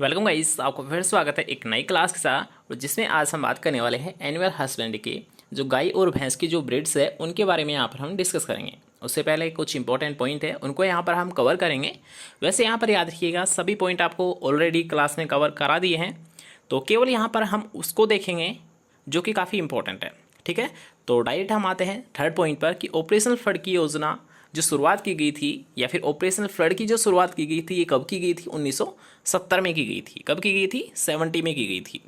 Welcome guys, आपको फिर स्वागत है एक नई क्लास के साथ। और जिसमें आज हम बात करने वाले हैं एनिमल हस्बेंड्री की जो गाय और भैंस की जो ब्रीड्स है उनके बारे में यहाँ पर हम डिस्कस करेंगे। उससे पहले कुछ इंपॉर्टेंट पॉइंट है उनको यहाँ पर हम कवर करेंगे। वैसे यहाँ पर याद रखिएगा सभी पॉइंट आपको ऑलरेडी क्लास में कवर करा दिए हैं, तो केवल यहाँ पर हम उसको देखेंगे जो कि काफ़ी इंपॉर्टेंट है। ठीक है, तो डायरेक्ट हम आते हैं थर्ड पॉइंट पर कि ऑपरेशनल फ्लड की योजना जो शुरुआत की गई थी या फिर ऑपरेशनल फ्लड की जो शुरुआत की गई थी ये कब की गई थी? 1970 में की गई थी। कब की गई थी? 70 में की गई थी।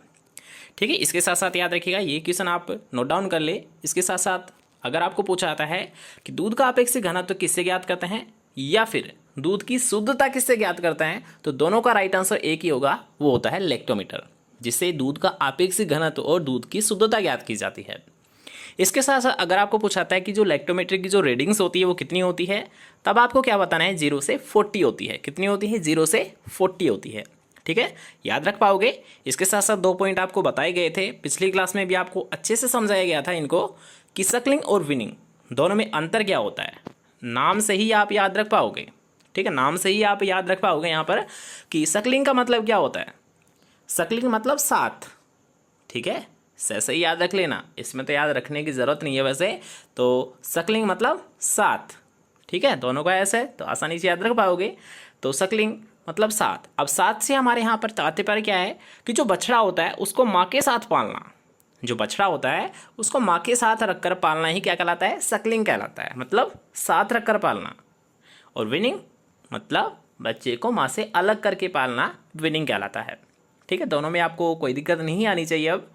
ठीक है, इसके साथ साथ याद रखिएगा ये क्वेश्चन आप नोट डाउन कर ले। इसके साथ साथ अगर आपको पूछा जाता है कि दूध का अपेक्षित घनत्व किससे ज्ञात करते हैं या फिर दूध की शुद्धता किससे ज्ञात करते हैं, तो दोनों का राइट आंसर एक ही होगा, वो होता है लैक्टोमीटर, जिससे दूध का अपेक्षित घनत्व और दूध की शुद्धता ज्ञात की जाती है। इसके साथ साथ अगर आपको पूछाता है कि जो लैक्टोमीटर की जो रीडिंग्स होती है वो कितनी होती है, तब आपको क्या बताना है? 0 से 40 होती है। कितनी होती है? 0 से 40 होती है। ठीक है, याद रख पाओगे। इसके साथ साथ दो पॉइंट आपको बताए गए थे पिछली क्लास में भी, आपको अच्छे से समझाया गया था इनको कि सकलिंग और विनिंग दोनों में अंतर क्या होता है। नाम से ही आप याद रख पाओगे। ठीक है, नाम से ही आप याद रख पाओगे यहाँ पर कि सकलिंग का मतलब क्या होता है। सकलिंग मतलब साथ। ठीक है, सही याद रख लेना, इसमें तो याद रखने की ज़रूरत नहीं है वैसे। तो सकलिंग मतलब साथ। ठीक है, दोनों का ऐसे तो आसानी से याद रख पाओगे। तो सकलिंग मतलब साथ। अब साथ से हमारे यहाँ पर तात्पर्य क्या है कि जो बछड़ा होता है उसको माँ के साथ पालना। जो बछड़ा होता है उसको माँ के साथ रखकर पालना ही क्या कहलाता है? सकलिंग कहलाता है, मतलब साथ रखकर पालना। और विनिंग मतलब बच्चे को माँ से अलग करके पालना विनिंग कहलाता है। ठीक है, दोनों में आपको कोई दिक्कत नहीं आनी चाहिए। अब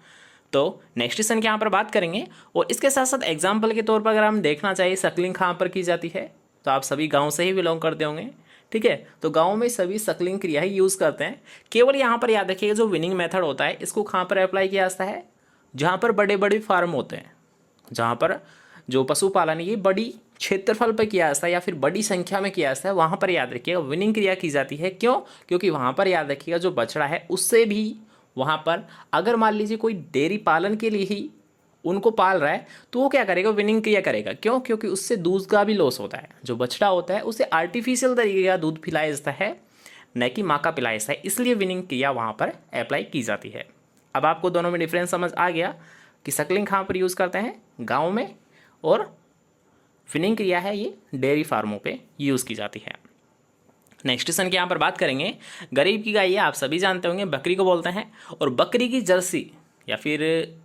तो नेक्स्ट क्वेश्चन की यहाँ पर बात करेंगे और इसके साथ साथ एग्जाम्पल के तौर पर अगर हम देखना चाहिए सकलिंग कहाँ पर की जाती है, तो आप सभी गांव से ही बिलोंग करते होंगे। ठीक है, तो गांव में सभी सकलिंग क्रिया ही यूज़ करते हैं। केवल यहाँ पर याद रखिएगा जो विनिंग मेथड होता है इसको कहाँ पर अप्लाई किया जाता है? जहाँ पर बड़े बड़े फार्म होते हैं, जहाँ पर जो पशुपालन ये बड़ी क्षेत्रफल पर किया जाता है या फिर बड़ी संख्या में किया जाता है, वहाँ पर याद रखिएगा विनिंग क्रिया की जाती है। क्यों? क्योंकि वहाँ पर याद रखिएगा जो बछड़ा है उससे भी वहाँ पर अगर मान लीजिए कोई डेयरी पालन के लिए ही उनको पाल रहा है तो वो क्या करेगा? विनिंग क्रिया करेगा। क्यों? क्योंकि उससे दूध का भी लॉस होता है। जो बछड़ा होता है उसे आर्टिफिशियल तरीके का दूध पिलाया जाता है, न कि माँ का पिलाया जाता है, इसलिए विनिंग क्रिया वहाँ पर अप्लाई की जाती है। अब आपको दोनों में डिफरेंस समझ आ गया कि सकलिंग कहाँ पर यूज़ करते हैं? गाँव में, और विनिंग क्रिया है ये डेयरी फार्मों पर यूज़ की जाती है। नेक्स्ट क्वेश्चन की यहाँ पर बात करेंगे। गरीब की गाय आप सभी जानते होंगे बकरी को बोलते हैं, और बकरी की जर्सी या फिर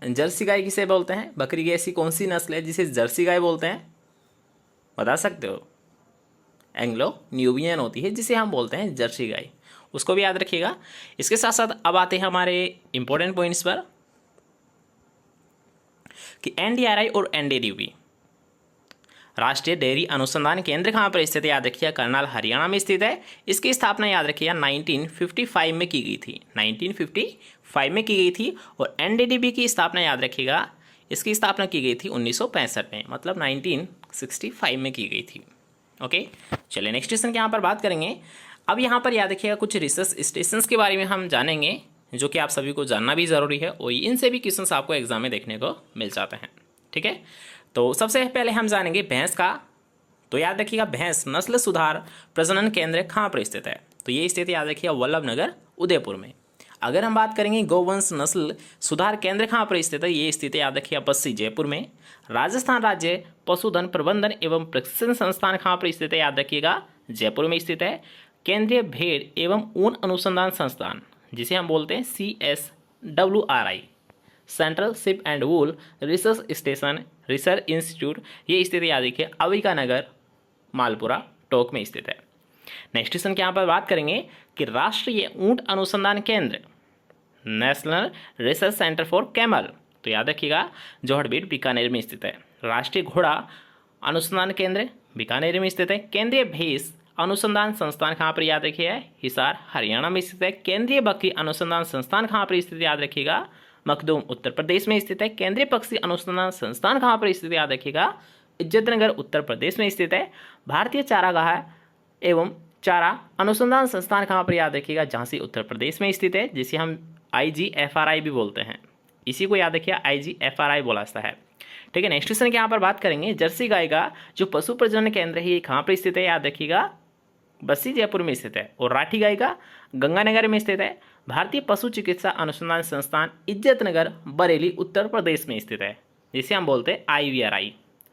जर्सी गाय किसे बोलते हैं? बकरी की ऐसी कौन सी नस्ल है जिसे जर्सी गाय बोलते हैं? बता सकते हो? एंग्लो न्यूबियन होती है जिसे हम बोलते हैं जर्सी गाय, उसको भी याद रखिएगा। इसके साथ साथ अब आते हैं हमारे इंपॉर्टेंट पॉइंट्स पर कि एनडीआरआई और एनडीडीबी राष्ट्रीय डेयरी अनुसंधान केंद्र कहाँ पर स्थित है? याद रखिएगा करनाल हरियाणा में स्थित है। इसकी स्थापना याद रखिएगा 1955 में की गई थी। 1955 में की गई थी। और एनडीडीबी की स्थापना याद रखिएगा, इसकी स्थापना की गई थी 1965 में, मतलब 1965 में की गई थी। ओके, चलिए नेक्स्ट क्वेश्चन की यहाँ पर बात करेंगे। अब यहाँ पर याद रखिएगा कुछ रिसर्च स्टेशन के बारे में हम जानेंगे जो कि आप सभी को जानना भी ज़रूरी है, और इनसे भी क्वेश्चन आपको एग्जाम में देखने को मिल जाते हैं। ठीक है, तो सबसे पहले हम जानेंगे भैंस का। तो याद रखिएगा भैंस नस्ल सुधार प्रजनन केंद्र कहाँ पर स्थित है? तो ये स्थित याद रखिएगा वल्लभ नगर उदयपुर में। अगर हम बात करेंगे गोवंश नस्ल सुधार केंद्र कहाँ पर स्थित है? ये स्थित याद रखिएगा बस्सी जयपुर में। राजस्थान राज्य पशुधन प्रबंधन एवं प्रशिक्षण संस्थान कहाँ पर स्थित है? याद रखिएगा जयपुर में स्थित है। केंद्रीय भेड़ एवं ऊन अनुसंधान संस्थान जिसे हम बोलते हैं CSWRI, central ship and wool research station research institute, ये स्थित याद रखिए अविका नगर मालपुरा टोंक में स्थित है। नेक्स्ट क्वेश्चन के यहाँ पर बात करेंगे कि राष्ट्रीय ऊंट अनुसंधान केंद्र national research centre for camel, तो याद रखिएगा जोहड़बीट बीकानेर में स्थित है। राष्ट्रीय घोड़ा अनुसंधान केंद्र बीकानेर में स्थित है। केंद्रीय भैंस अनुसंधान संस्थान कहाँ पर? याद रखिएगा हिसार हरियाणा में स्थित है। केंद्रीय बकरी अनुसंधान संस्थान कहाँ पर स्थित? याद रखिएगा मखदूम उत्तर प्रदेश में स्थित है। केंद्रीय पक्षी अनुसंधान संस्थान कहाँ पर स्थित? याद रखिएगा इज्जतनगर उत्तर प्रदेश में स्थित है। भारतीय चारागाह एवं चारा अनुसंधान संस्थान कहाँ पर? याद रखिएगा झांसी उत्तर प्रदेश में स्थित है, जिसे हम IGFRI भी बोलते हैं। इसी को याद रखिए IGFRI बोला जाता है। ठीक है, नेक्स्ट क्वेश्चन के यहाँ पर बात करेंगे जर्सी गाय का जो पशु प्रजनन केंद्र है ये कहाँ पर स्थित है? याद रखिएगा बस्सी जयपुर में स्थित है, और राठी गाय का गंगानगर में स्थित है। भारतीय पशु चिकित्सा अनुसंधान संस्थान इज्जतनगर बरेली उत्तर प्रदेश में स्थित है, जिसे हम बोलते हैं IVRI।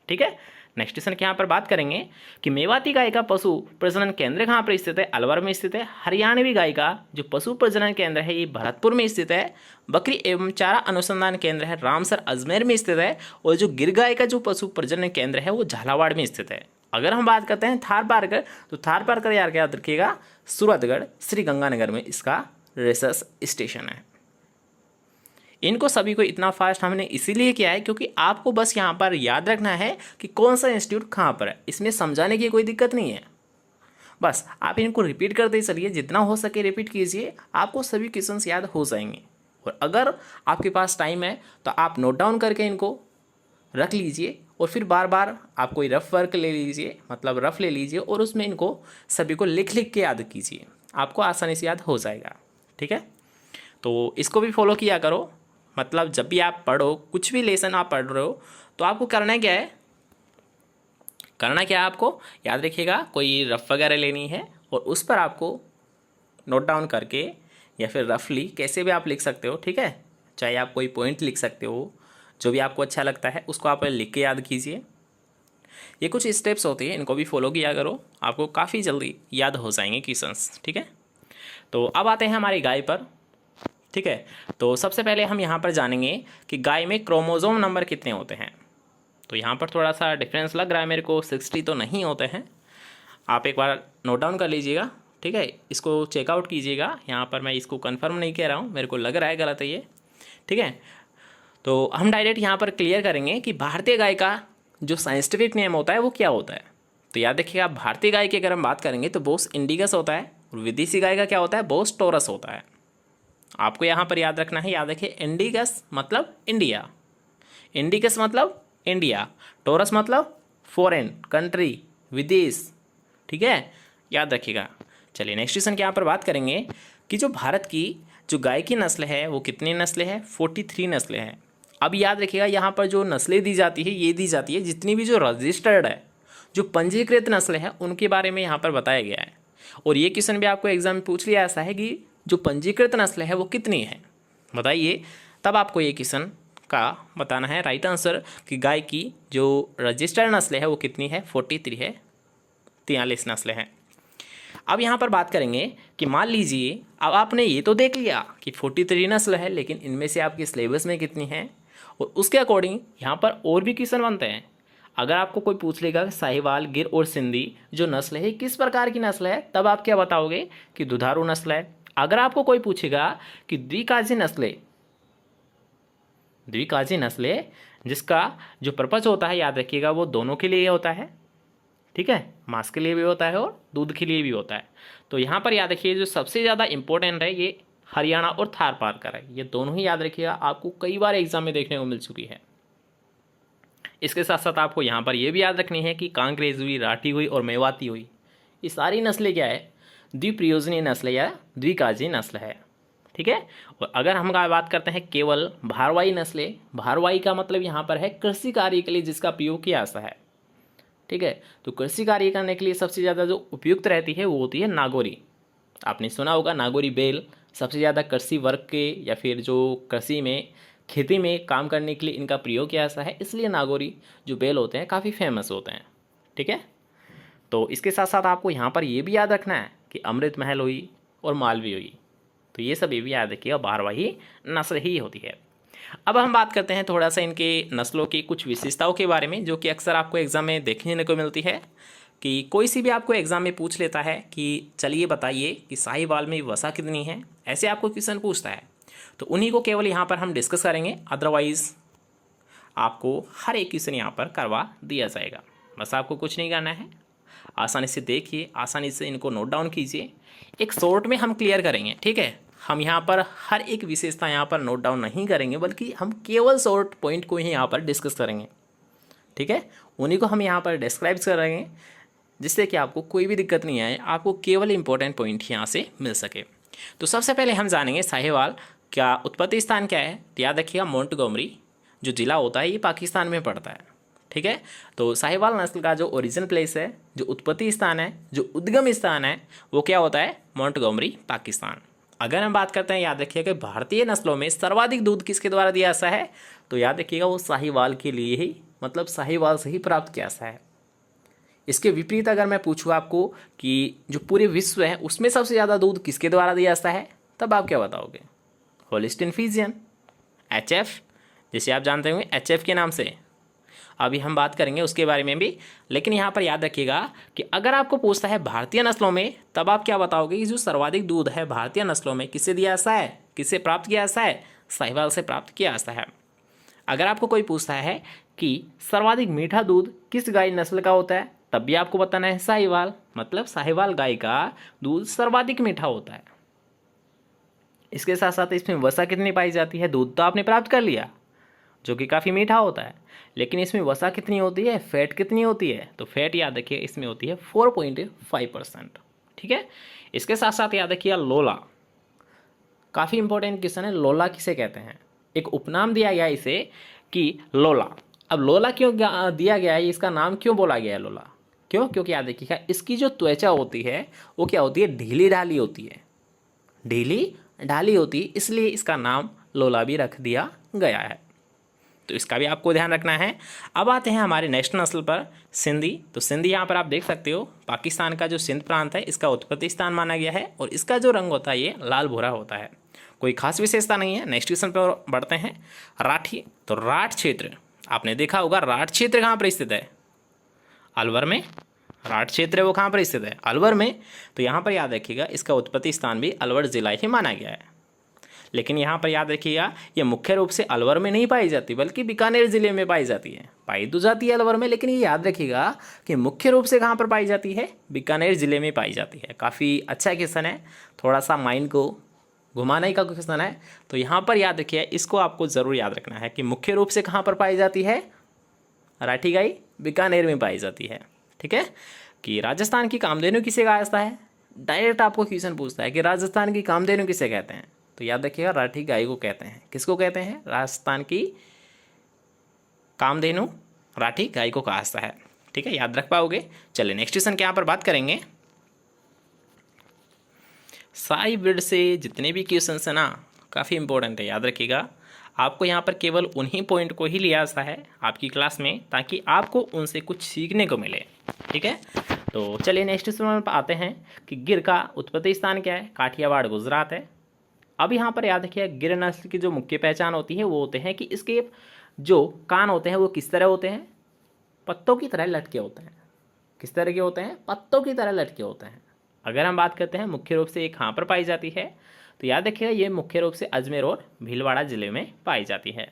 ठीक है। नेक्स्ट क्वेश्चन के यहाँ पर बात करेंगे कि मेवाती गाय का पशु प्रजनन केंद्र कहाँ पर स्थित है? अलवर में स्थित है। हरियाणवी गाय का जो पशु प्रजनन केंद्र है ये भरतपुर में स्थित है। बकरी एवं चारा अनुसंधान केंद्र है रामसर अजमेर में स्थित है। और जो गिर गाय का जो पशु प्रजनन केंद्र है वो झालावाड़ में स्थित है। अगर हम बात करते हैं थारपारकर, तो थारपारकर याद रखिएगा सूरतगढ़ श्री गंगानगर में इसका रिसर्च स्टेशन है। इनको सभी को इतना फास्ट हमने इसीलिए किया है क्योंकि आपको बस यहाँ पर याद रखना है कि कौन सा इंस्टीट्यूट कहाँ पर है। इसमें समझाने की कोई दिक्कत नहीं है, बस आप इनको रिपीट करते चलिए, जितना हो सके रिपीट कीजिए, आपको सभी क्वेश्चंस याद हो जाएंगे। और अगर आपके पास टाइम है तो आप नोट डाउन करके इनको रख लीजिए और फिर बार बार आप कोई रफ वर्क ले लीजिए, मतलब रफ ले लीजिए और उसमें इनको सभी को लिख लिख के याद कीजिए, आपको आसानी से याद हो जाएगा। ठीक है, तो इसको भी फॉलो किया करो। मतलब जब भी आप पढ़ो, कुछ भी लेसन आप पढ़ रहे हो, तो आपको करना क्या है, आपको याद रखिएगा कोई रफ वगैरह लेनी है और उस पर आपको नोट डाउन करके या फिर रफली कैसे भी आप लिख सकते हो। ठीक है, चाहे आप कोई पॉइंट लिख सकते हो, जो भी आपको अच्छा लगता है उसको आप लिख के याद कीजिए। ये कुछ स्टेप्स होती है, इनको भी फॉलो किया करो, आपको काफ़ी जल्दी याद हो जाएंगे क्वेश्चंस। ठीक है, तो अब आते हैं हमारी गाय पर। ठीक है, तो सबसे पहले हम यहाँ पर जानेंगे कि गाय में क्रोमोसोम नंबर कितने होते हैं। तो यहाँ पर थोड़ा सा डिफरेंस लग रहा है मेरे को, 60 तो नहीं होते हैं। आप एक बार नोट डाउन कर लीजिएगा। ठीक है, इसको चेकआउट कीजिएगा। यहाँ पर मैं इसको कंफर्म नहीं कह रहा हूँ, मेरे को लग रहा है गलत है ये। ठीक है, तो हम डायरेक्ट यहाँ पर क्लियर करेंगे कि भारतीय गाय का जो साइंटिफिक नेम होता है वो क्या होता है। तो याद रखिएगा, भारतीय गाय की अगर हम बात करेंगे तो बोस इंडिगस होता है, और विदेशी गाय का क्या होता है, बोस टोरस होता है। आपको यहाँ पर याद रखना है, याद रखिए इंडिगस मतलब इंडिया, इंडिगस मतलब इंडिया, टोरस मतलब फॉरेन कंट्री, विदेश। ठीक है, याद रखिएगा। चलिए नेक्स्ट क्वेश्चन के यहाँ पर बात करेंगे कि जो भारत की जो गाय की नस्ल है वो कितनी नस्लें हैं? 43 नस्लें हैं। अब याद रखिएगा यहाँ पर जो नस्लें दी जाती है ये दी जाती है जितनी भी जो रजिस्टर्ड है, जो पंजीकृत नस्लें हैं उनके बारे में यहाँ पर बताया गया है। और ये क्वेश्चन भी आपको एग्जाम में पूछ लिया ऐसा है कि जो पंजीकृत नस्ल है वो कितनी है, बताइए। तब आपको ये क्वेश्चन का बताना है राइट आंसर कि गाय की जो रजिस्टर्ड नस्ल है वो कितनी है, 43 है, 43 नस्लें हैं। अब यहाँ पर बात करेंगे कि मान लीजिए अब आपने ये तो देख लिया कि 43 नस्ल है, लेकिन इनमें से आपके सिलेबस में कितनी है, और उसके अकॉर्डिंग यहाँ पर और भी क्वेश्चन बनते हैं। अगर आपको कोई पूछ लेगा कि साहिवाल, गिर और सिंधी जो नस्ल है किस प्रकार की नस्ल है, तब आप क्या बताओगे कि दुधारू नस्ल है। अगर आपको कोई पूछेगा कि द्विकाजी नस्लें जिसका जो पर्पज होता है, याद रखिएगा वो दोनों के लिए होता है। ठीक है, मांस के लिए भी होता है और दूध के लिए भी होता है। तो यहाँ पर याद रखिए जो सबसे ज़्यादा इंपॉर्टेंट है ये हरियाणा और थारपारकर है, ये दोनों ही याद रखिएगा, आपको कई बार एग्जाम में देखने को मिल चुकी है। इसके साथ साथ आपको यहाँ पर ये भी याद रखनी है कि कांकरेज हुई, राठी हुई और मेवाती हुई, ये सारी नस्लें क्या है, द्विप्रयोजनीय नस्ल या द्विकाजी नस्ल है। ठीक है, और अगर हम बात करते हैं केवल भारवाही नस्लें, भारवाही का मतलब यहाँ पर है कृषि कार्य के लिए जिसका प्रयोग किया जाता है। ठीक है, तो कृषि कार्य करने के लिए सबसे ज़्यादा जो उपयुक्त रहती है वो होती है नागौरी। आपने सुना होगा नागौरी बैल सबसे ज़्यादा कृषि वर्ग के या फिर जो कृषि में खेती में काम करने के लिए इनका प्रयोग किया जाता है, इसलिए नागौरी जो बैल होते हैं काफ़ी फेमस होते हैं। ठीक है, तो इसके साथ साथ आपको यहाँ पर ये भी याद रखना है कि अमृत महल हुई और मालवी हुई, तो ये सब ये भी याद रखिएगा, भारवाही नस्ल ही होती है। अब हम बात करते हैं थोड़ा सा इनके नस्लों की कुछ विशेषताओं के बारे में, जो कि अक्सर आपको एग्जाम में देखने को मिलती है कि कोई सी भी आपको एग्जाम में पूछ लेता है कि चलिए बताइए कि साहिवाल में वसा कितनी है, ऐसे आपको क्वेश्चन पूछता है, तो उन्हीं को केवल यहाँ पर हम डिस्कस करेंगे, अदरवाइज आपको हर एक क्वेश्चन यहाँ पर करवा दिया जाएगा। बस आपको कुछ नहीं करना है, आसानी से देखिए, आसानी से इनको नोट डाउन कीजिए, एक शॉर्ट में हम क्लियर करेंगे। ठीक है, हम यहाँ पर हर एक विशेषता यहाँ पर नोट डाउन नहीं करेंगे, बल्कि हम केवल शॉर्ट पॉइंट को ही यहाँ पर डिस्कस करेंगे। ठीक है, उन्हीं को हम यहाँ पर डिस्क्राइब करेंगे, जिससे कि आपको कोई भी दिक्कत नहीं आए, आपको केवल इंपॉर्टेंट पॉइंट यहाँ से मिल सके। तो सबसे पहले हम जानेंगे साहिवाल का उत्पत्ति स्थान क्या है। तो याद रखिएगा मोंटगोमरी जो ज़िला होता है ये पाकिस्तान में पड़ता है। ठीक है। तो साहिवाल नस्ल का जो ओरिजिन प्लेस है, जो उत्पत्ति स्थान है, जो उद्गम स्थान है, वो क्या होता है? मोंटगोमरी, पाकिस्तान। अगर हम बात करते हैं, याद रखिएगा भारतीय नस्लों में सर्वाधिक दूध किसके द्वारा दिया जाता है? तो याद रखिएगा वो साहिवाल के लिए ही, मतलब साहिवाल से ही प्राप्त किया जाता है। इसके विपरीत अगर मैं पूछूँ आपको कि जो पूरे विश्व है उसमें सबसे ज़्यादा दूध किसके द्वारा दिया जाता है, तब आप क्या बताओगे? होलिस्टीन फ्रीजियन, HF, जिसे आप जानते होंगे HF के नाम से। अभी हम बात करेंगे उसके बारे में भी, लेकिन यहाँ पर याद रखिएगा कि अगर आपको पूछता है भारतीय नस्लों में, तब आप क्या बताओगे कि जो सर्वाधिक दूध है भारतीय नस्लों में किससे दिया जाता है, किससे प्राप्त किया जाता है? साहिवाल से प्राप्त किया जाता है। अगर आपको कोई पूछता है कि सर्वाधिक मीठा दूध किस गाय नस्ल का होता है, तब भी आपको बताना है साहिवाल, मतलब साहिवाल गाय का दूध सर्वाधिक मीठा होता है। इसके साथ साथ इसमें वसा कितनी पाई जाती है? दूध तो आपने प्राप्त कर लिया जो कि काफ़ी मीठा होता है, लेकिन इसमें वसा कितनी होती है, फैट कितनी होती है? तो फैट याद रखिए इसमें होती है 4.5%। ठीक है। इसके साथ साथ याद रखिए लोला, काफ़ी इंपॉर्टेंट क्वेश्चन है। लोला किसे कहते हैं? एक उपनाम दिया गया है इसे कि लोला। अब लोला क्यों दिया गया है, इसका नाम क्यों बोला गया है लोला? क्यों? क्योंकि याद रखिएगा इसकी जो त्वचा होती है वो क्या होती है? ढीली ढाली होती है, ढीली ढाली होती है, इसलिए इसका नाम लोला भी रख दिया गया है। तो इसका भी आपको ध्यान रखना है। अब आते हैं हमारे नेक्स्ट नस्ल पर, सिंधी। तो सिंधी यहाँ पर आप देख सकते हो पाकिस्तान का जो सिंध प्रांत है इसका उत्पत्ति स्थान माना गया है, और इसका जो रंग होता है ये लाल भूरा होता है, कोई खास विशेषता नहीं है। नेक्स्ट क्वेश्चन पर बढ़ते हैं। राठी। तो राठ क्षेत्र आपने देखा होगा, राठ क्षेत्र कहाँ पर स्थित है? अलवर में। राठ क्षेत्र है वो कहाँ पर स्थित है? अलवर में। तो यहाँ पर याद रखिएगा इसका उत्पत्ति स्थान भी अलवर जिला ही माना गया है, लेकिन यहाँ पर याद रखिएगा ये मुख्य रूप से अलवर में नहीं पाई जाती, बल्कि बीकानेर जिले में पाई जाती है। पाई तो जाती है अलवर में, लेकिन ये याद रखिएगा कि मुख्य रूप से कहाँ पर पाई जाती है? बीकानेर जिले में पाई जाती है। काफ़ी अच्छा क्वेश्चन है, थोड़ा सा माइंड को घुमाने का क्वेश्चन है। तो यहाँ पर याद रखिए, इसको आपको ज़रूर याद रखना है कि मुख्य रूप से कहाँ पर पाई जाती है? राठी गाय बीकानेर में पाई जाती है। ठीक है। कि राजस्थान की कामधेनु किसे कहा जाता है? डायरेक्ट आपको क्वेश्चन पूछता है कि राजस्थान की कामधेनु किसे कहते हैं? तो याद रखिएगा राठी गाय को कहते हैं। किसको कहते हैं? राजस्थान की कामधेनु राठी गाय को कहा जाता है। ठीक है, याद रख पाओगे। चलिए नेक्स्ट क्वेश्चन के यहाँ पर बात करेंगे। साई ब्रीड से जितने भी क्वेश्चन है ना, काफ़ी इंपॉर्टेंट है, याद रखिएगा। आपको यहाँ पर केवल उन्हीं पॉइंट को ही लिया जाता है आपकी क्लास में, ताकि आपको उनसे कुछ सीखने को मिले। ठीक है। तो चलिए नेक्स्ट क्वेश्चन पर आते हैं कि गिर का उत्पत्ति स्थान क्या है? काठियावाड़, गुजरात है। अब यहाँ पर याद रखिए गिर नस्ल की जो मुख्य पहचान होती है वो होते हैं कि इसके जो कान होते हैं वो किस तरह होते हैं? पत्तों की तरह लटके होते हैं। किस तरह के होते हैं? पत्तों की तरह लटके होते हैं। अगर हम बात करते हैं मुख्य रूप से ये कहाँ पर पाई जाती है, तो याद रखिएगा ये मुख्य रूप से अजमेर और भीलवाड़ा जिले में पाई जाती है।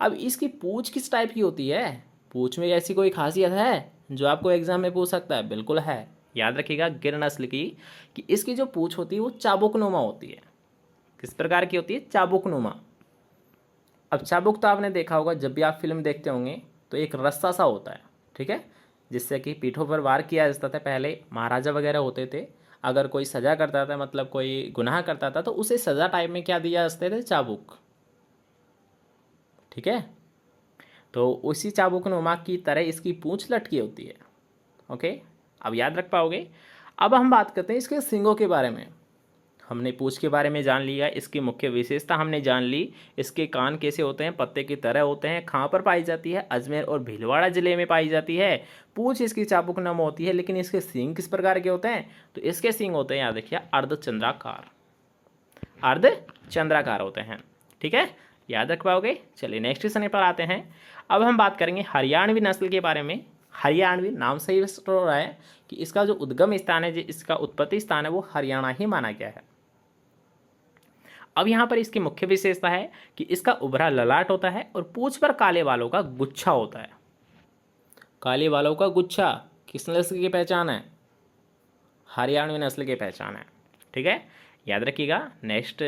अब इसकी पूंछ किस टाइप की होती है? पूंछ में ऐसी कोई खासियत है जो आपको एग्जाम में पूछ सकता है? बिल्कुल है। याद रखिएगा गिर नस्ल की कि इसकी जो पूंछ होती है वो चाबुकनुमा होती है। किस प्रकार की होती है? चाबुकनुमा। अब चाबुक तो आपने देखा होगा, जब भी आप फिल्म देखते होंगे तो एक रस्सा सा होता है, ठीक है, जिससे कि पीठों पर वार किया जाता था। पहले महाराजा वगैरह होते थे, अगर कोई सजा करता था, मतलब कोई गुनाह करता था, तो उसे सजा टाइप में क्या दिया जाते थे? चाबुक। ठीक है। तो उसी चाबुकनुमा की तरह इसकी पूंछ लटकी होती है। ओके, अब याद रख पाओगे। अब हम बात करते हैं इसके सींगों के बारे में। हमने पूंछ के बारे में जान लिया, इसकी मुख्य विशेषता हमने जान ली, इसके कान कैसे होते हैं? पत्ते की तरह होते हैं। कहाँ पर पाई जाती है? अजमेर और भीलवाड़ा जिले में पाई जाती है। पूंछ इसकी चाबुकनुमा होती है, लेकिन इसके सींग किस प्रकार के होते हैं? तो इसके सींग होते हैं, याद रखिए, अर्धचंद्राकार। अर्धचंद्राकार होते हैं। ठीक है, याद रख पाओगे। चलिए नेक्स्ट क्वेश्चन पर आते हैं। अब हम बात करेंगे हरियाणवी नस्ल के बारे में। हरियाणवी नाम से ही हो रहा है कि इसका जो उद्गम स्थान है, जो इसका उत्पत्ति स्थान है, वो हरियाणा ही माना गया है। अब यहाँ पर इसकी मुख्य विशेषता है कि इसका उभरा ललाट होता है और पूंछ पर काले बालों का गुच्छा होता है। काले बालों का गुच्छा किस नस्ल की पहचान है? हरियाणवी नस्ल की पहचान है। ठीक है, याद रखिएगा। नेक्स्ट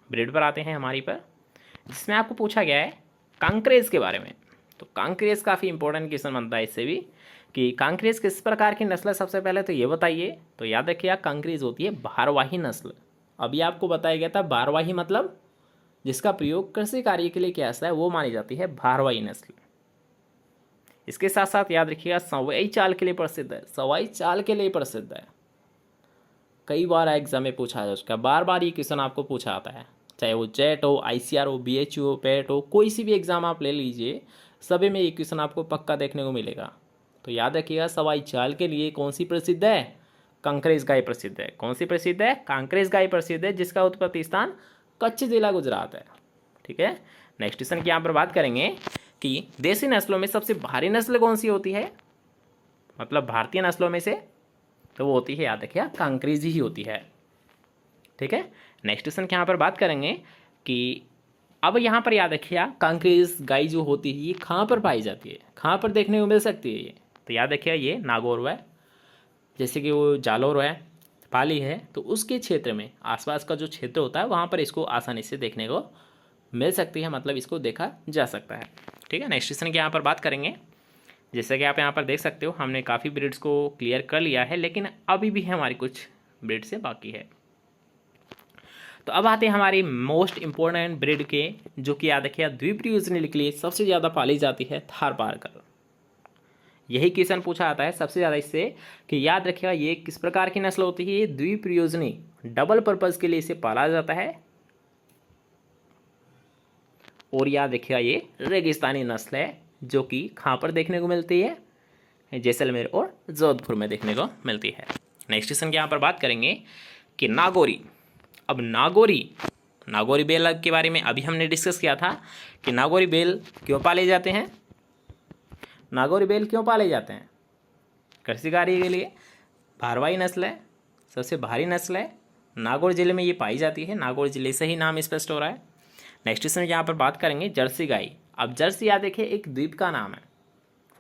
ब्रीड पर आते हैं हमारी पर, जिसमें आपको पूछा गया है कांकरेज के बारे में। तो कांकरेज काफ़ी इंपॉर्टेंट क्वेश्चन बनता है इससे भी, कि कांकरेज किस प्रकार की नस्ल है? सबसे पहले तो ये बताइए। तो याद रखिएगा कांकरेज होती है भारवाही नस्ल। अभी आपको बताया गया था भारवाही मतलब जिसका प्रयोग कृषि कार्य के लिए किया जाता है, वो मानी जाती है भारवाही नस्ल। इसके साथ साथ याद रखिएगा सवाई चाल के लिए प्रसिद्ध है, सवाई चाल के लिए प्रसिद्ध है। कई बार एग्जाम में पूछा जा चुका है, बार बार ये क्वेश्चन आपको पूछा आता है, चाहे वो जेट हो, आईसीआर हो, बीएचयू हो, पेट हो, कोई सी भी एग्जाम आप ले लीजिए, सभी में ये क्वेश्चन आपको पक्का देखने को मिलेगा। तो याद रखिएगा सवाई चाल के लिए कौन सी प्रसिद्ध है, कांकरेज गाय प्रसिद्ध है। कौन सी प्रसिद्ध है, कांकरेज गाय प्रसिद्ध है, जिसका उत्पत्ति स्थान कच्छ जिला गुजरात है। ठीक है, नेक्स्ट क्वेश्चन की यहाँ पर बात करेंगे कि देसी नस्लों में सबसे भारी नस्ल कौन सी होती है, मतलब भारतीय नस्लों में से, तो वो होती है याद रखिए कांकरेज ही होती है। ठीक है, नेक्स्ट क्वेश्चन की यहाँ पर बात करेंगे कि अब यहाँ पर याद रखिए कांकरेज गाय जो होती है ये कहाँ पर पाई जाती है, कहाँ पर देखने को मिल सकती है ये, तो याद रखिए ये नागौर है, जैसे कि वो जालौर है, पाली है, तो उसके क्षेत्र में आसपास का जो क्षेत्र होता है वहाँ पर इसको आसानी से देखने को मिल सकती है, मतलब इसको देखा जा सकता है। ठीक है, नेक्स्ट क्वेश्चन की यहाँ पर बात करेंगे, जैसे कि आप यहाँ पर देख सकते हो हमने काफ़ी ब्रीड्स को क्लियर कर लिया है, लेकिन अभी भी हमारी कुछ ब्रीड से बाकी है। तो अब आते हैं हमारी मोस्ट इम्पोर्टेंट ब्रीड के, जो कि याद रखिए द्विप्रयोजनी के लिए सबसे ज़्यादा पाली जाती है, थारपारकर। यही क्वेश्चन पूछा आता है सबसे ज़्यादा इससे कि याद रखिएगा ये किस प्रकार की नस्ल होती है, ये द्विप्रयोजनी, डबल पर्पज़ के लिए इसे पाला जाता है। और याद रखिएगा ये रेगिस्तानी नस्ल है, जो कि कहाँ पर देखने को मिलती है, जैसलमेर और जोधपुर में देखने को मिलती है। नेक्स्ट क्वेश्चन की यहाँ पर बात करेंगे कि नागौरी। अब नागौरी बेल के बारे में अभी हमने डिस्कस किया था कि नागौरी बेल क्यों पाले जाते हैं, नागौरी बेल क्यों पाले जाते हैं, कृषि कार्य के लिए, भारवाही नस्ल है, सबसे भारी नस्ल है, नागौर जिले में ये पाई जाती है, नागौर जिले से ही नाम स्पष्ट हो रहा है। नेक्स्ट क्वेश्चन यहाँ पर बात करेंगे जर्सी गाय। अब जर्सी याद देखिए एक द्वीप का नाम है,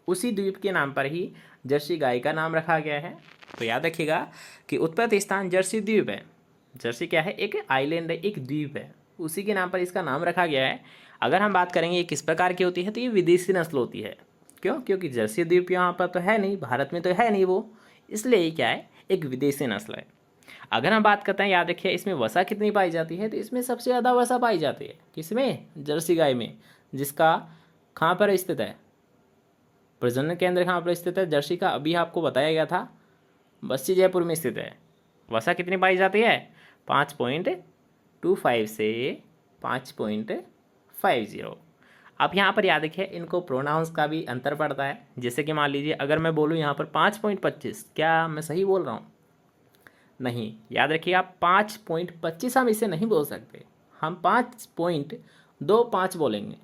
उसी द्वीप के नाम पर ही जर्सी गाय का नाम रखा गया है। तो याद रखिएगा कि उत्पत्ति स्थान जर्सी द्वीप है। जर्सी क्या है, एक आइलैंड है, एक द्वीप है, उसी के नाम पर इसका नाम रखा गया है। अगर हम बात करेंगे ये किस प्रकार की होती है, तो ये विदेशी नस्ल होती है। क्यों, क्योंकि जर्सी द्वीप यहाँ पर तो है नहीं, भारत में तो है नहीं वो, इसलिए ये क्या है, एक विदेशी नस्ल है। अगर हम बात करते हैं याद रखिए इसमें वसा कितनी पाई जाती है, तो इसमें सबसे ज़्यादा वसा पाई जाती है किसमें, जर्सी गाय में, जिसका कहाँ पर स्थित है, प्रजनन केंद्र कहाँ पर स्थित है जर्सी का, अभी आपको बताया गया था, बस्सी जयपुर में स्थित है। वसा कितनी पाई जाती है, 5.25 से 5.50। अब यहाँ पर याद रखिए इनको प्रोनाउंस का भी अंतर पड़ता है। जैसे कि मान लीजिए अगर मैं बोलूँ यहाँ पर 5.25, क्या मैं सही बोल रहा हूँ, नहीं, याद रखिए आप 5.25 हम इसे नहीं बोल सकते, हम 5.25 बोलेंगे।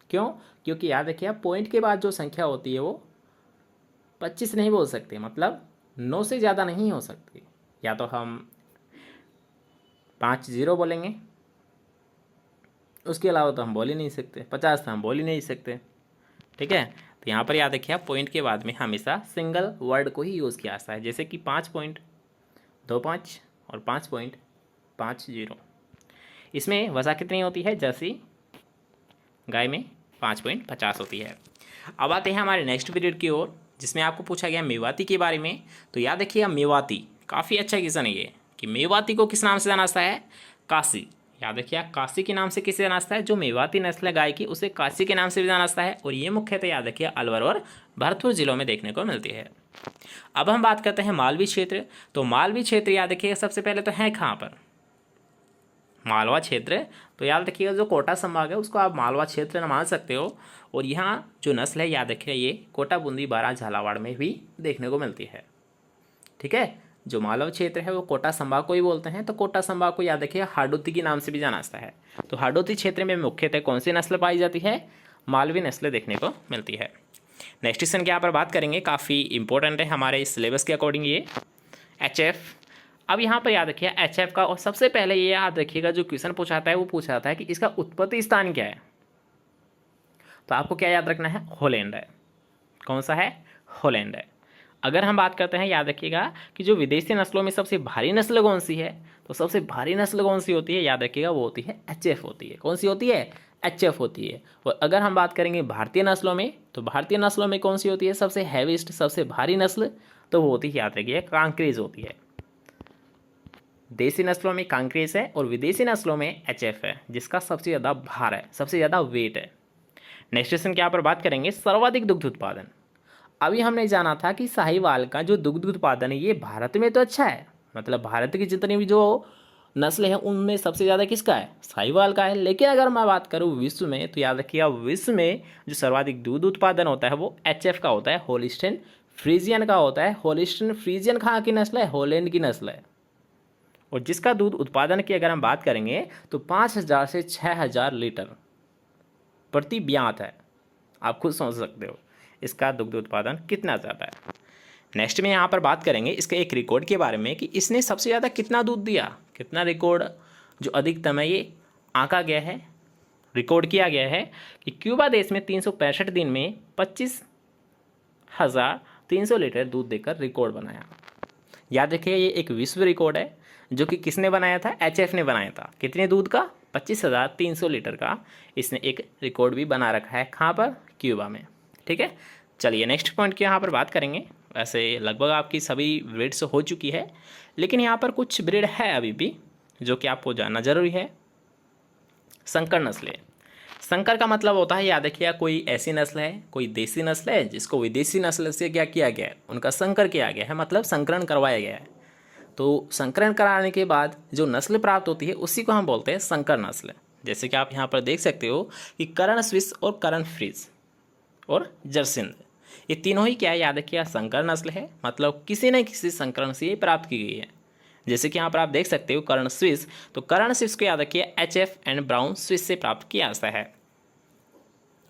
क्यों, क्योंकि याद रखिए आप पॉइंट के बाद जो संख्या होती है वो 25 नहीं बोल सकते, मतलब 9 से ज़्यादा नहीं हो सकती। या तो हम 50 बोलेंगे, उसके अलावा तो हम बोल ही नहीं सकते, 50 तो हम बोल ही नहीं सकते। ठीक है, तो यहाँ पर याद रखिए आप पॉइंट के बाद में हमेशा सिंगल वर्ड को ही यूज़ किया जाता है, जैसे कि 5.25 और 5.50। इसमें वसा कितनी होती है, जर्सी गाय में 5.50 होती है। अब आते हैं हमारे नेक्स्ट पीरियड की ओर, जिसमें आपको पूछा गया मेवाती के बारे में। तो याद रखिएगा मेवाती काफ़ी अच्छा क्वेश्चन है ये, कि मेवाती को किस नाम से जाना जाता है, काशी। याद रखिए काशी के नाम से किसे जाना जाता है, जो मेवाती नस्ल है गाय की उसे काशी के नाम से भी जाना जाता है। और ये मुख्यतः याद रखिए अलवर और भरतपुर जिलों में देखने को मिलती है। अब हम बात करते हैं मालवी क्षेत्र। तो मालवी क्षेत्र याद रखिएगा सबसे पहले तो है कहाँ पर, मालवा क्षेत्र। तो याद रखिएगा जो कोटा संभाग है उसको आप मालवा क्षेत्र मान सकते हो। और यहाँ जो नस्ल है याद रखिए ये कोटा, बूंदी, बारां, झालावाड़ में भी देखने को मिलती है। ठीक है, जो मालवा क्षेत्र है वो कोटा संभाग को ही बोलते हैं। तो कोटा संभाग को याद रखिए हाडोती के नाम से भी जाना जाता है। तो हाडोती क्षेत्र में मुख्यतः कौन सी नस्ल पाई जाती है, मालवी नस्ल देखने को मिलती है। नेक्स्ट क्वेश्चन की यहाँ पर बात करेंगे, काफ़ी इंपॉर्टेंट है हमारे सिलेबस के अकॉर्डिंग ये HF। अब यहाँ पर याद रखिए HF का, और सबसे पहले ये याद रखिएगा जो क्वेश्चन पूछाता है वो पूछाता है कि इसका उत्पत्ति स्थान क्या है। तो आपको क्या याद रखना है, हॉलैंड है। कौन सा है, हॉलैंड है। अगर हम बात करते हैं याद रखिएगा कि जो विदेशी नस्लों में सबसे भारी नस्ल कौन सी है, तो सबसे भारी नस्ल कौन सी होती है, याद रखिएगा वो होती है HF होती है। कौन सी होती है, HF होती है। और अगर हम बात करेंगे भारतीय नस्लों में, तो भारतीय नस्लों में कौन सी होती है सबसे हैवीस्ट, सबसे भारी नस्ल, तो वो होती है याद रखिए कांकरेज होती है। देसी नस्लों में कांकरेज है और विदेशी नस्लों में HF है, जिसका सबसे ज़्यादा भार है, सबसे ज़्यादा वेट है। नेक्स्ट क्वेश्चन के यहाँ पर बात करेंगे सर्वाधिक दुग्ध उत्पादन। अभी हमने जाना था कि साहिवाल का जो दुग्ध उत्पादन है ये भारत में तो अच्छा है, मतलब भारत की जितनी भी जो नस्ल है उनमें सबसे ज़्यादा किसका है, साहिवाल का है। लेकिन अगर मैं बात करूँ विश्व में, तो याद रखिएगा विश्व में जो सर्वाधिक दूध उत्पादन होता है वो HF का होता है, होलिस्टीन फ्रीजियन का होता है। होलिस्टीन फ्रीजियन कहाँ की नस्ल है, हॉलैंड की नस्ल है। और जिसका दूध उत्पादन की अगर हम बात करेंगे तो 5,000 से 6,000 लीटर प्रति ब्यात है। आप खुद समझ सकते हो इसका दुग्ध उत्पादन कितना ज़्यादा है। नेक्स्ट में यहाँ पर बात करेंगे इसके एक रिकॉर्ड के बारे में कि इसने सबसे ज़्यादा कितना दूध दिया, कितना रिकॉर्ड जो अधिकतम है ये आंका गया है, रिकॉर्ड किया गया है कि क्यूबा देश में 365 दिन में 25,300 लीटर दूध देकर रिकॉर्ड बनाया। याद रखिए ये एक विश्व रिकॉर्ड है जो कि किसने बनाया था, HF ने बनाया था। कितने दूध का, 25,300 लीटर का इसने एक रिकॉर्ड भी बना रखा है। कहाँ पर, क्यूबा में। ठीक है, चलिए नेक्स्ट पॉइंट की यहाँ पर बात करेंगे। वैसे लगभग आपकी सभी ब्रीड्स हो चुकी है, लेकिन यहाँ पर कुछ ब्रीड है अभी भी जो कि आपको जानना जरूरी है। संकर नस्लें, संकर का मतलब होता है, याद रखिएगा, कोई ऐसी नस्ल है, कोई देसी नस्ल है जिसको विदेशी नस्ल से क्या किया गया है, उनका संकर किया गया है, मतलब संकरण करवाया गया है। तो संकरण कराने के बाद जो नस्ल प्राप्त होती है उसी को हम बोलते हैं संकर नस्ल। जैसे कि आप यहाँ पर देख सकते हो कि करण स्विस और करण फ्रीज और जर्सिंद, ये तीनों ही क्या है, याद रखिए संकर नस्ल है, मतलब किसी न किसी संकरण से ये प्राप्त की गई है। जैसे कि यहाँ पर आप देख सकते हो कर्ण स्विस, तो कर्ण स्विस को याद रखिए HF एंड ब्राउन स्विस से प्राप्त किया जाता है,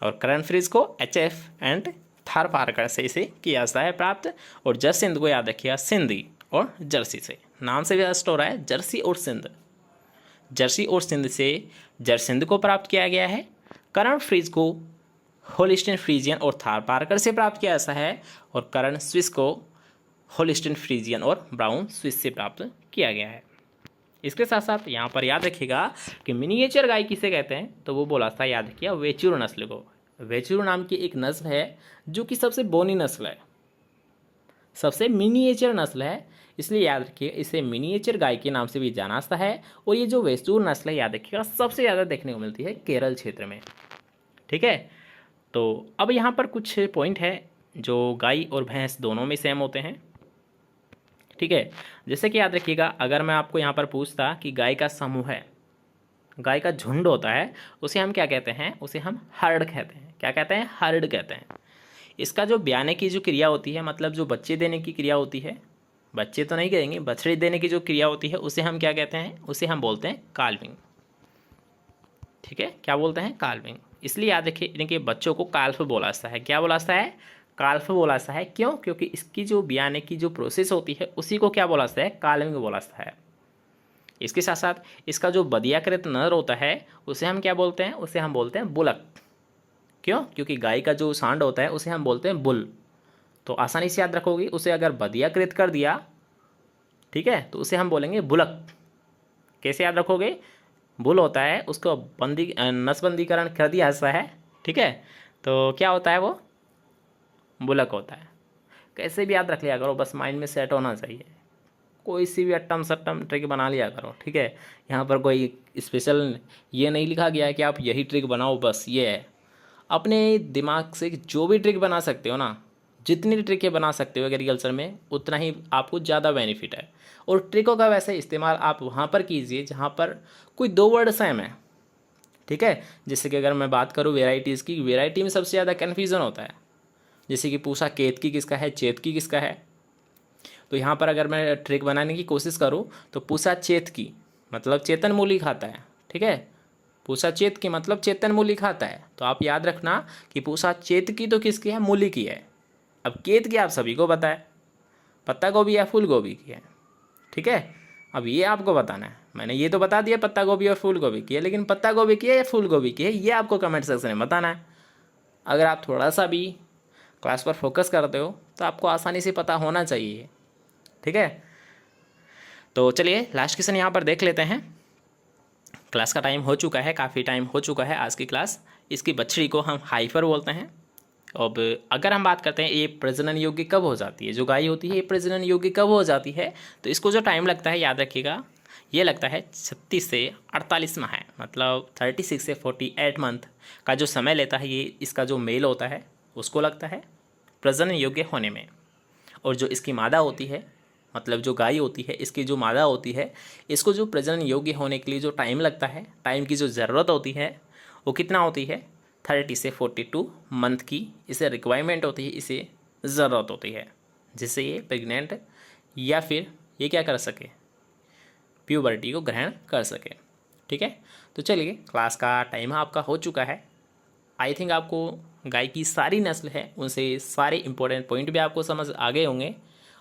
और कर्ण फ्रीज को HF एंड थारपारकर से इसे किया जाता है प्राप्त। और जर्सिंद को याद रखिएगा सिंधी और जर्सी से, नाम से भी स्टोर है जर्सी और सिंध। जर्सी और सिंध से जर्सिंद को प्राप्त किया गया है। कर्ण फ्रीज को होलिस्टीन फ्रीजियन और थारपारकर से प्राप्त किया जाता है, और कर्ण स्विस को होलिस्टीन फ्रीजियन और ब्राउन स्विस से प्राप्त किया गया है। इसके साथ साथ यहाँ पर याद रखिएगा कि मिनिएचर गाय किसे कहते हैं, तो वो बोला था, याद रखिए वेचुर नस्ल को। वेचुर नाम की एक नस्ल है जो कि सबसे बोनी नस्ल है, सबसे मिनिएचर नस्ल है, इसलिए याद रखिए इसे मिनिएचर गाय के नाम से भी जाना जाता है। और ये जो वेचुर नस्ल है, याद रखिएगा सबसे ज़्यादा देखने को मिलती है केरल क्षेत्र में। ठीक है, तो अब यहाँ पर कुछ पॉइंट है जो गाय और भैंस दोनों में सेम होते हैं। ठीक है, जैसे कि याद रखिएगा अगर मैं आपको यहाँ पर पूछता कि गाय का समूह है, गाय का झुंड होता है, उसे हम क्या कहते हैं, उसे हम हर्ड कहते हैं। क्या कहते हैं, हर्ड कहते हैं। इसका जो ब्याने की जो क्रिया होती है, मतलब जो बच्चे देने की क्रिया होती है, बच्चे तो नहीं कहेंगे, बछड़े देने की जो क्रिया होती है उसे हम क्या कहते हैं, उसे हम बोलते हैं काल्विंग। ठीक है, क्या बोलते हैं, काल्विंग। इसलिए याद रखिए इनके बच्चों को काल्फ बोला जाता है। क्या बोला जाता है, काल्फ बोला जाता है। क्यों, क्योंकि इसकी जो ब्याने की जो प्रोसेस होती है उसी को क्या बोला जाता है, काल्विंग बोला जाता है। इसके साथ साथ इसका जो बदियाकृत नर होता है उसे हम क्या बोलते हैं, उसे हम बोलते हैं बुलक। क्यों, क्योंकि गाय का जो सांड होता है उसे हम बोलते हैं बुल। तो आसानी से याद रखोगे, उसे अगर बदियाकृत कर दिया, ठीक है, तो उसे हम बोलेंगे बुलक। कैसे याद रखोगे, बुल होता है, उसको बंदी नसबंदीकरण कर दिया जाता है। ठीक है, तो क्या होता है, वो बुलक होता है। कैसे भी याद रख लिया करो, बस माइंड में सेट होना चाहिए। कोई सी भी अट्टम सट्टम ट्रिक बना लिया करो। ठीक है, यहाँ पर कोई स्पेशल ये नहीं लिखा गया है कि आप यही ट्रिक बनाओ, बस ये है। अपने दिमाग से जो भी ट्रिक बना सकते हो ना, जितनी ट्रिकें बना सकते हो एग्रीकल्चर में, उतना ही आपको ज़्यादा बेनिफिट है। और ट्रिकों का वैसे इस्तेमाल आप वहाँ पर कीजिए जहाँ पर कोई दो वर्ड सेम है। ठीक है, जैसे कि अगर मैं बात करूँ वेराइटीज़ की, वेराइटी में सबसे ज़्यादा कन्फ्यूज़न होता है। जैसे कि पूछा केतकी किसका है, चेतकी किसका है, तो यहाँ पर अगर मैं ट्रिक बनाने की कोशिश करूँ तो पूछा चेतकी मतलब चेतन मूली खाता है। ठीक है, पूछा चेतकी मतलब चेतन मूली खाता है। तो आप याद रखना कि पूछा चेतकी तो किसकी है, मूली की है। अब केतकी आप सभी को पता है, पत्ता गोभी या फूल गोभी की है। ठीक है, अब ये आपको बताना है। मैंने ये तो बता दिया पत्ता गोभी और फूल गोभी की है, लेकिन पत्ता गोभी की है या फूल गोभी की है, ये आपको कमेंट सेक्शन में बताना है। अगर आप थोड़ा सा भी क्लास पर फोकस करते हो तो आपको आसानी से पता होना चाहिए। ठीक है, तो चलिए लास्ट क्वेश्चन यहाँ पर देख लेते हैं। क्लास का टाइम हो चुका है, काफ़ी टाइम हो चुका है आज की क्लास। इसकी बछड़ी को हम हाइफर बोलते हैं। अब अगर हम बात करते हैं ये प्रजनन योग्य कब हो जाती है, जो गाय होती है ये प्रजनन योग्य कब हो जाती है, तो इसको जो टाइम लगता है याद रखिएगा, ये लगता है 36 से 48 माह है, मतलब 36 से 48 मंथ का जो समय लेता है ये इसका जो मेल होता है उसको लगता है। प्रजनन योग्य होने में। और जो इसकी मादा होती है, मतलब जो गाय होती है, इसकी जो मादा होती है, इसको जो प्रजनन योग्य होने के लिए जो टाइम लगता है, टाइम की जो ज़रूरत होती है वो कितना होती है, 30 से 42 मंथ की इसे रिक्वायरमेंट होती है, इसे ज़रूरत होती है, जिससे ये प्रेग्नेंट या फिर ये क्या कर सके, प्यूबर्टी को ग्रहण कर सके। ठीक है, तो चलिए क्लास का टाइम आपका हो चुका है। आई थिंक आपको गाय की सारी नस्ल है उनसे सारे इंपॉर्टेंट पॉइंट भी आपको समझ आ गए होंगे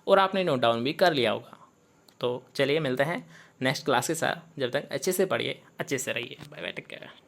और आपने नोट डाउन भी कर लिया होगा। तो चलिए मिलते हैं नेक्स्ट क्लास के साथ, जब तक अच्छे से पढ़िए, अच्छे से रहिए। Bye bye, take care.